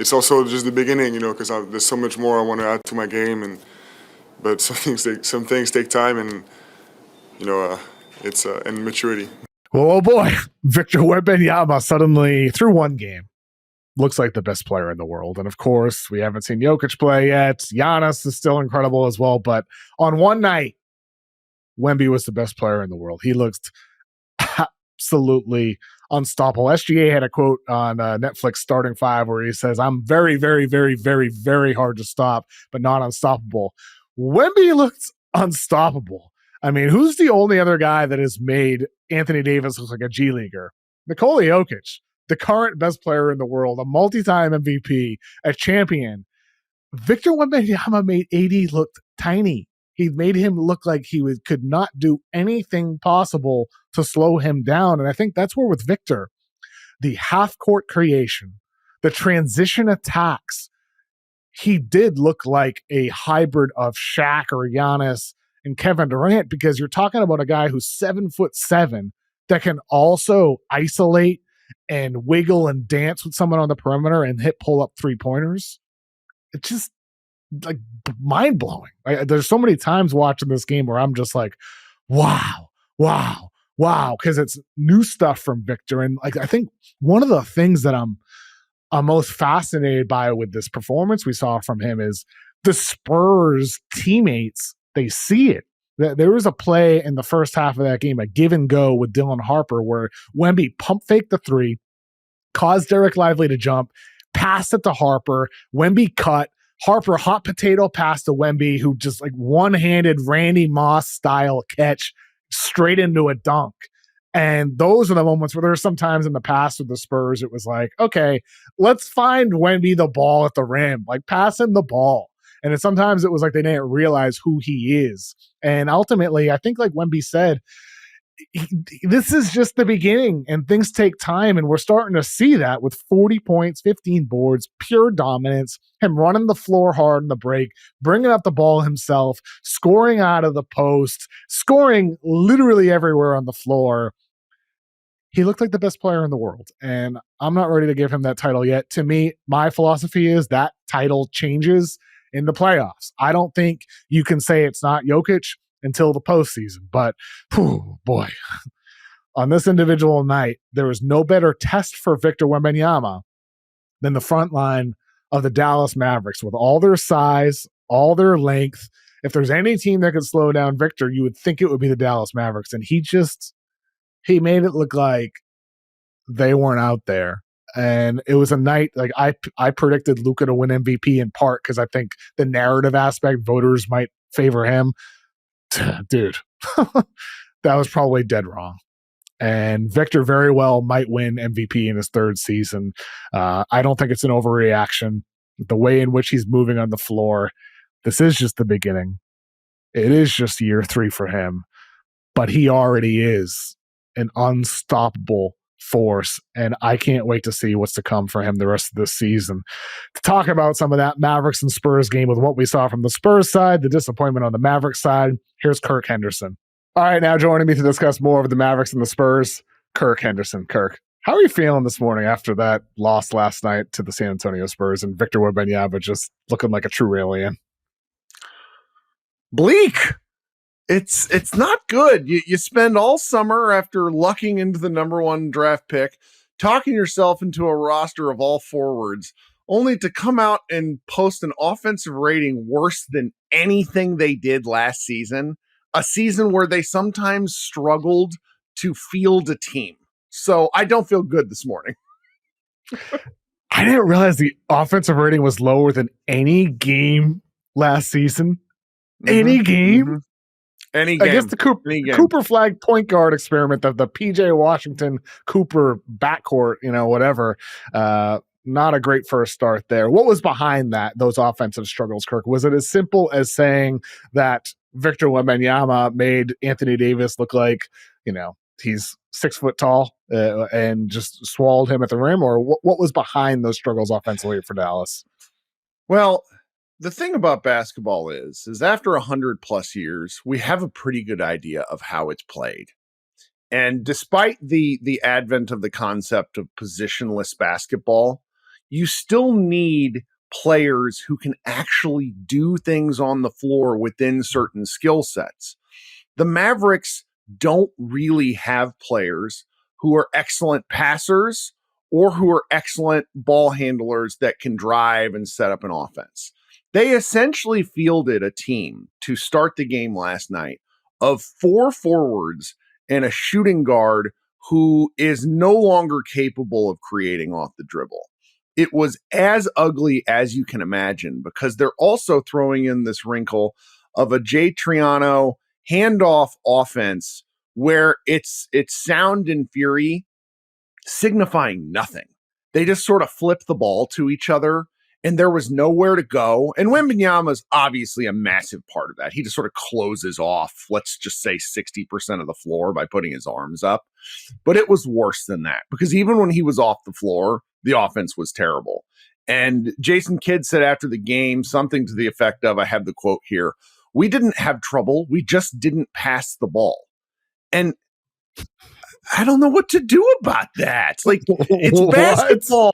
it's also just the beginning, because there's so much more I want to add to my game, but some things take time, and it's and maturity. Well, oh boy, Victor Wembanyama suddenly, through one game, looks like the best player in the world. And of course, we haven't seen Jokic play yet. Giannis is still incredible as well. But on one night, Wemby was the best player in the world. He looked absolutely unstoppable. SGA had a quote on Netflix Starting Five where he says, "I'm very, very, very, very, very hard to stop, but not unstoppable." Wemby looked unstoppable. I mean, who's the only other guy that has made Anthony Davis look like a G Leaguer? Nikola Jokic, the current best player in the world, a multi-time MVP, a champion. Victor Wembanyama made AD look tiny. He made him look like could not do anything possible to slow him down. And I think that's where with Victor, the half-court creation, the transition attacks, he did look like a hybrid of Shaq or Giannis and Kevin Durant, because you're talking about a guy who's 7'7" that can also isolate and wiggle and dance with someone on the perimeter and hit pull-up three-pointers. It's just like mind-blowing. There's so many times watching this game where I'm just like, wow, because it's new stuff from Victor. And I think one of the things that I'm most fascinated by with this performance we saw from him is the Spurs teammates. They see it. There was a play in the first half of that game, a give and go with Dylan Harper, where Wemby pump faked the three, caused Derek Lively to jump, passed it to Harper. Wemby cut. Harper hot potato pass to Wemby, who just like one-handed Randy Moss style catch straight into a dunk. And those are the moments where there's sometimes in the past with the Spurs, it was like, okay, let's find Wemby the ball at the rim, like pass him the ball. And sometimes it was like they didn't realize who he is. And ultimately, I think like Wemby said, this is just the beginning and things take time. And we're starting to see that with 40 points, 15 boards, pure dominance, him running the floor hard in the break, bringing up the ball himself, scoring out of the post, scoring literally everywhere on the floor. He looked like the best player in the world. And I'm not ready to give him that title yet. To me, my philosophy is that title changes in the playoffs. I don't think you can say it's not Jokic until the postseason. But, boy, on this individual night, there was no better test for Victor Wembanyama than the front line of the Dallas Mavericks with all their size, all their length. If there's any team that could slow down Victor, you would think it would be the Dallas Mavericks. And he made it look like they weren't out there. And it was a night, like I predicted Luka to win MVP in part because I think the narrative aspect, voters might favor him. Dude, that was probably dead wrong. And Victor very well might win MVP in his third season. I don't think it's an overreaction. The way in which he's moving on the floor, this is just the beginning. It is just year 3 for him, but he already is an unstoppable force, and I can't wait to see what's to come for him the rest of this season. To talk about some of that Mavericks and Spurs game with what we saw from the Spurs side, the disappointment on the Mavericks side, here's Kirk Henderson. All right, now joining me to discuss more of the Mavericks and the Spurs, Kirk Henderson. Kirk, how are you feeling this morning after that loss last night to the San Antonio Spurs and Victor Wembanyama just looking like a true alien? Bleak. It's not good. You spend all summer after lucking into the number 1 draft pick, talking yourself into a roster of all forwards, only to come out and post an offensive rating worse than anything they did last season, a season where they sometimes struggled to field a team. So I don't feel good this morning. I didn't realize the offensive rating was lower than any game last season. Any game? Mm-hmm. Any game. I guess the Cooper Flagg point guard experiment of the PJ Washington Cooper backcourt, whatever. Not a great first start there. What was behind those offensive struggles, Kirk? Was it as simple as saying that Victor Wembanyama made Anthony Davis look like, he's 6 foot tall and just swallowed him at the rim? Or what was behind those struggles offensively for Dallas? Well, the thing about basketball is after 100+ years, we have a pretty good idea of how it's played. And despite the advent of the concept of positionless basketball, you still need players who can actually do things on the floor within certain skill sets. The Mavericks don't really have players who are excellent passers or who are excellent ball handlers that can drive and set up an offense. They essentially fielded a team to start the game last night of 4 forwards and a shooting guard who is no longer capable of creating off the dribble. It was as ugly as you can imagine because they're also throwing in this wrinkle of a Jay Triano handoff offense where it's sound and fury signifying nothing. They just sort of flip the ball to each other and there was nowhere to go. And Wembanyama is obviously a massive part of that. He just sort of closes off, let's just say 60% of the floor by putting his arms up. But it was worse than that because even when he was off the floor, the offense was terrible. And Jason Kidd said after the game something to the effect of, I have the quote here, "We didn't have trouble. We just didn't pass the ball." And I don't know what to do about that. Like, it's basketball.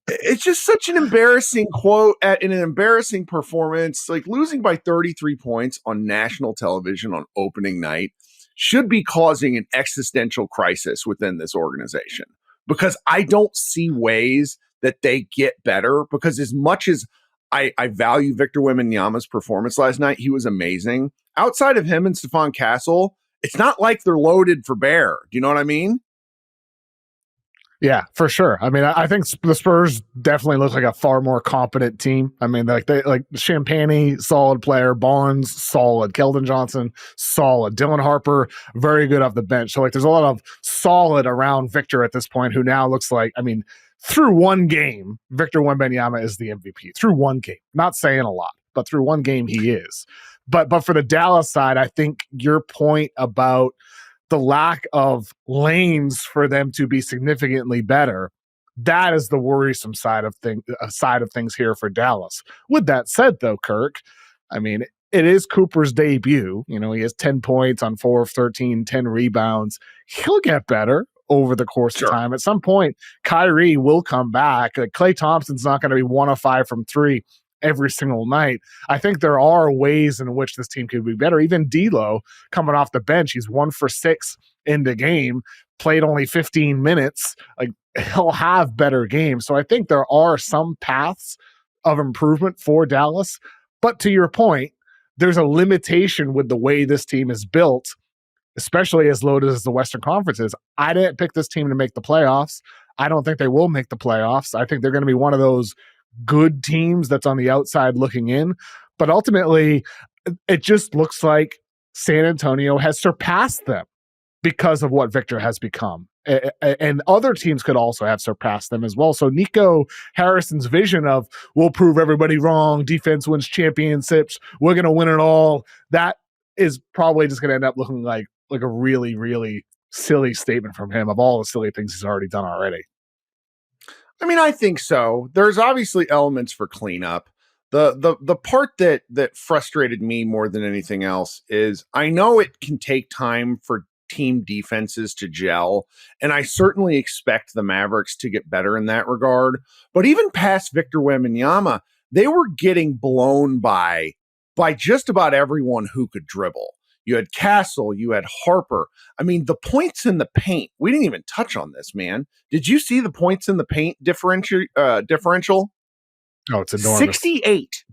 It's just such an embarrassing quote in an embarrassing performance. Like, losing by 33 points on national television on opening night should be causing an existential crisis within this organization because I don't see ways that they get better. Because as much as I value Victor Wembanyama's performance last night, he was amazing. Outside of him and Stephon Castle, it's not like they're loaded for bear. Do you know what I mean? Yeah, for sure. I mean, I think the Spurs definitely look like a far more competent team. I mean, like Champagny, solid player, Barnes, solid, Keldon Johnson, solid, Dylan Harper, very good off the bench. So like, there's a lot of solid around Victor at this point, who now looks like, I mean, through one game, Victor Wembanyama is the MVP. Through one game, not saying a lot, but through one game he is. But for the Dallas side, I think your point about the lack of lanes for them to be significantly better, that is the worrisome side of things here for Dallas. With that said, though, Kirk, I mean, it is Cooper's debut. You know, he has 10 points on 4 of 13, 10 rebounds. He'll get better over the course of time. At some point, Kyrie will come back. Klay Thompson's not going to be 1 of 5 from 3 every single night. I think there are ways in which this team could be better. Even D'Lo coming off the bench, he's 1 for 6 in the game, played only 15 minutes. Like, he'll have better games. So I think there are some paths of improvement for Dallas. But to your point, there's a limitation with the way this team is built, especially as loaded as the Western Conference is. I didn't pick this team to make the playoffs. I don't think they will make the playoffs. I think they're going to be one of those good teams that's on the outside looking in. But ultimately, it just looks like San Antonio has surpassed them because of what Victor has become. And other teams could also have surpassed them as well. So Nico Harrison's vision of, we'll prove everybody wrong, defense wins championships, we're going to win it all, that is probably just going to end up looking like a really, really silly statement from him of all the silly things he's already done already. I mean, I think so. There's obviously elements for cleanup. The part that frustrated me more than anything else is I know it can take time for team defenses to gel, and I certainly expect the Mavericks to get better in that regard. But even past Victor Wembanyama, they were getting blown by just about everyone who could dribble. You had Castle, you had Harper. I mean, the points in the paint, we didn't even touch on this, man. Did you see the points in the paint differential? Oh, it's enormous. 68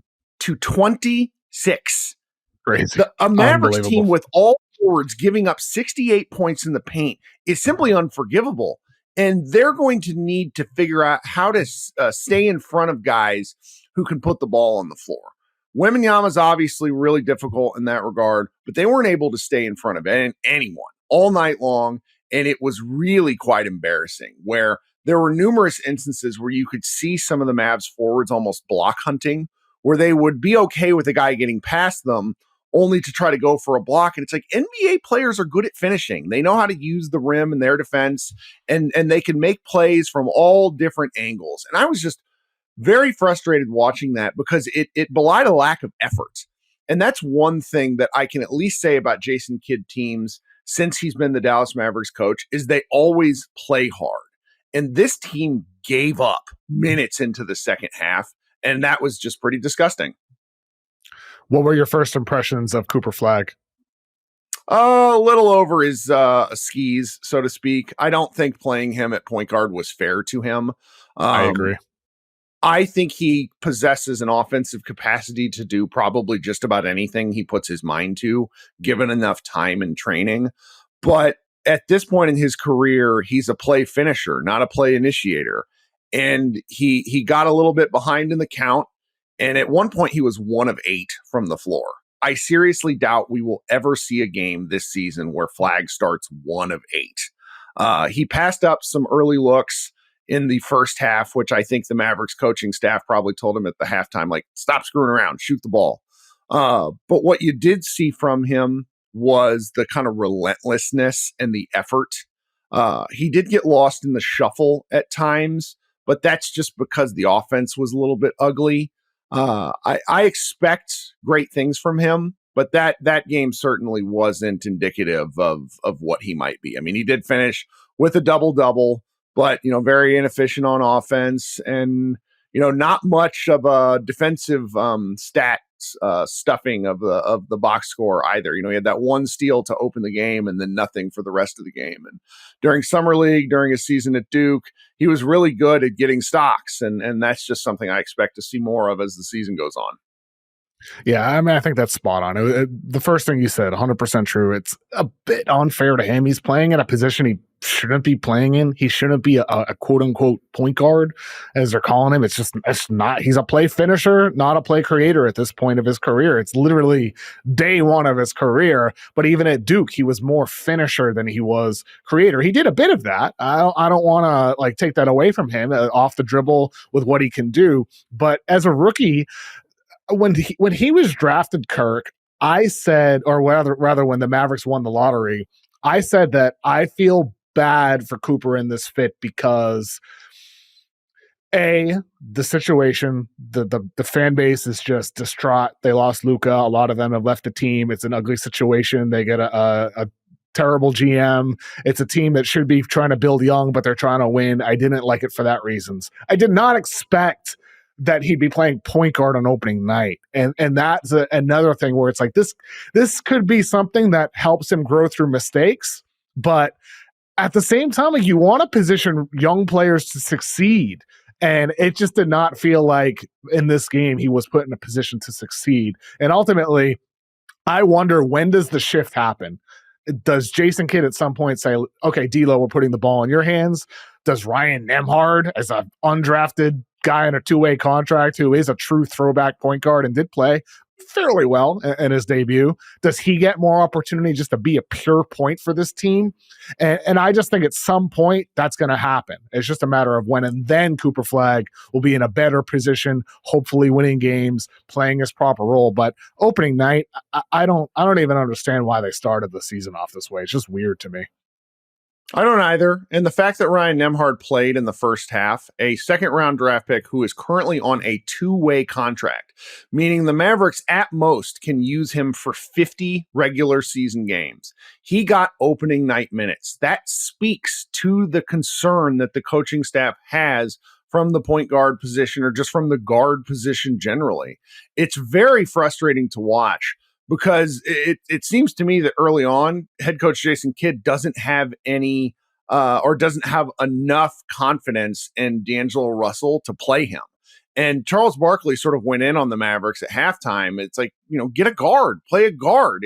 to 26. Crazy. A Mavericks team with all forwards giving up 68 points in the paint is simply unforgivable. And they're going to need to figure out how to stay in front of guys who can put the ball on the floor. Wembanyama is obviously really difficult in that regard, but they weren't able to stay in front of anyone all night long. And it was really quite embarrassing, where there were numerous instances where you could see some of the Mavs forwards almost block hunting, where they would be okay with a guy getting past them only to try to go for a block. And it's like, NBA players are good at finishing. They know how to use the rim in their defense, and they can make plays from all different angles. And I was just very frustrated watching that because it belied a lack of effort. And that's one thing that I can at least say about Jason Kidd teams since he's been the Dallas Mavericks coach, is they always play hard. And this team gave up minutes into the second half. And that was just pretty disgusting. What were your first impressions of Cooper Flagg? A little over his skis, so to speak. I don't think playing him at point guard was fair to him. I agree. I think he possesses an offensive capacity to do probably just about anything he puts his mind to, given enough time and training. But at this point in his career, he's a play finisher, not a play initiator. And he got a little bit behind in the count. And at one point, he was 1 of 8 from the floor. I seriously doubt we will ever see a game this season where Flagg starts 1 of 8. He passed up some early looks in the first half, which I think the Mavericks coaching staff probably told him at the halftime, like, stop screwing around, shoot the ball. But what you did see from him was the kind of relentlessness and the effort. He did get lost in the shuffle at times, but that's just because the offense was a little bit ugly. I expect great things from him, but that game certainly wasn't indicative of what he might be. I mean, he did finish with a double-double, but, very inefficient on offense and, not much of a defensive stat stuffing of the box score either. He had that 1 steal to open the game and then nothing for the rest of the game. And during summer league, during his season at Duke, he was really good at getting stocks. And that's just something I expect to see more of as the season goes on. Yeah, I mean, I think that's spot on. The first thing you said, 100% true. It's a bit unfair to him. He's playing in a position he shouldn't be playing in. He shouldn't be a quote-unquote point guard, as they're calling him. It's not. He's a play finisher, not a play creator at this point of his career. It's literally day 1 of his career. But even at Duke, he was more finisher than he was creator. He did a bit of that. I don't want to take that away from him off the dribble with what he can do. But as a rookie, when he was drafted, Kirk, I said, or rather when the Mavericks won the lottery, I said that I feel bad for Cooper in this fit because the situation, the fan base is just distraught. They lost Luka. A lot of them have left the team. It's an ugly situation. They get a terrible GM. It's a team that should be trying to build young, but they're trying to win. I didn't like it for that reasons. I did not expect that he'd be playing point guard on opening night. And that's another thing where it's like, this could be something that helps him grow through mistakes. But at the same time, you want to position young players to succeed. And it just did not feel like in this game he was put in a position to succeed. And ultimately, I wonder, when does the shift happen? Does Jason Kidd at some point say, okay, D'Lo, we're putting the ball in your hands? Does Ryan Nembhard, as an undrafted guy in a 2-way contract who is a true throwback point guard and did play fairly well in his debut, does he get more opportunity just to be a pure point for this team? And I just think at some point that's going to happen. It's just a matter of when, and then Cooper Flagg will be in a better position, hopefully winning games, playing his proper role. But opening night, I don't even understand why they started the season off this way. It's just weird to me. I don't either. And the fact that Ryan Nembhard played in the first half, a second-round draft pick who is currently on a 2-way contract, meaning the Mavericks at most can use him for 50 regular season games. He got opening night minutes. That speaks to the concern that the coaching staff has from the point guard position or just from the guard position generally. It's very frustrating to watch, because it seems to me that early on, head coach Jason Kidd doesn't have any or doesn't have enough confidence in D'Angelo Russell to play him. And Charles Barkley sort of went in on the Mavericks at halftime. It's like, get a guard, play a guard.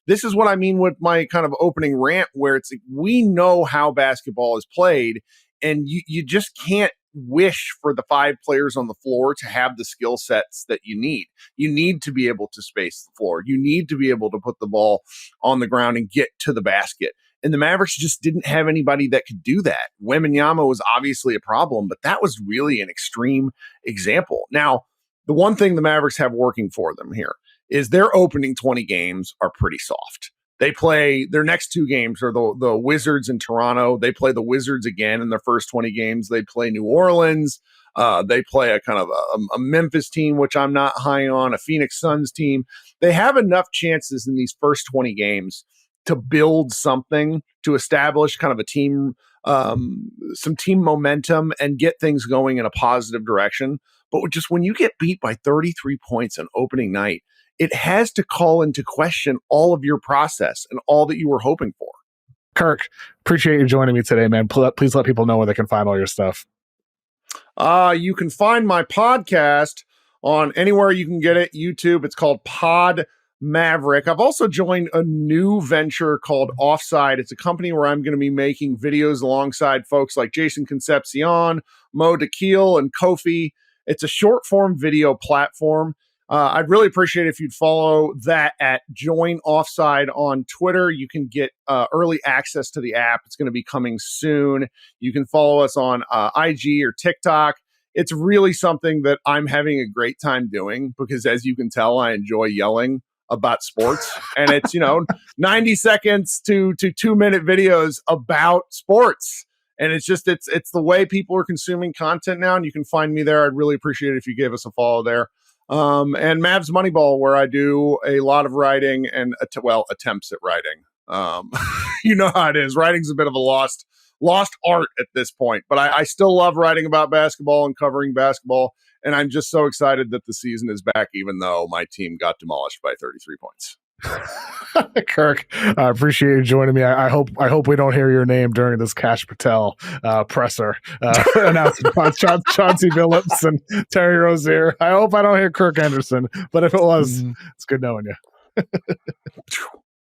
This is what I mean with my kind of opening rant, where it's like, we know how basketball is played, and you just can't wish for the 5 players on the floor to have the skill sets that you need. You need to be able to space the floor. You need to be able to put the ball on the ground and get to the basket. And the Mavericks just didn't have anybody that could do that. Wembanyama was obviously a problem, but that was really an extreme example. Now, the one thing the Mavericks have working for them here is their opening 20 games are pretty soft. They play their next 2 games are the Wizards in Toronto. They play the Wizards again in their first 20 games. They play New Orleans. They play a kind of a Memphis team, which I'm not high on, a Phoenix Suns team. They have enough chances in these first 20 games to build something, to establish kind of a team some team momentum and get things going in a positive direction. But just when you get beat by 33 points on opening night, it has to call into question all of your process and all that you were hoping for. Kirk, appreciate you joining me today, man. Please let people know where they can find all your stuff. You can find my podcast on anywhere you can get it. YouTube, it's called Pod Maverick. I've also joined a new venture called Offside. It's a company where I'm going to be making videos alongside folks like Jason Concepcion, Mo DeKeel, and Kofi. It's a short form video platform. I'd really appreciate it if you'd follow that at Join Offside on Twitter. You can get early access to the app. It's going to be coming soon. You can follow us on IG or TikTok. It's really something that I'm having a great time doing because, as you can tell, I enjoy yelling about sports. And it's, 90 seconds to 2-minute videos about sports. And it's the way people are consuming content now. And you can find me there. I'd really appreciate it if you gave us a follow there. And Mavs Moneyball, where I do a lot of writing and attempts at writing. You know how it is. Writing's a bit of a lost art at this point, but I still love writing about basketball and covering basketball. And I'm just so excited that the season is back, even though my team got demolished by 33 points. Kirk, I appreciate you joining me. I hope we don't hear your name during this Cash Patel presser announcing Chauncey Billups and Terry Rozier. I hope I don't hear Kirk Henderson, but if it was, it's good knowing you.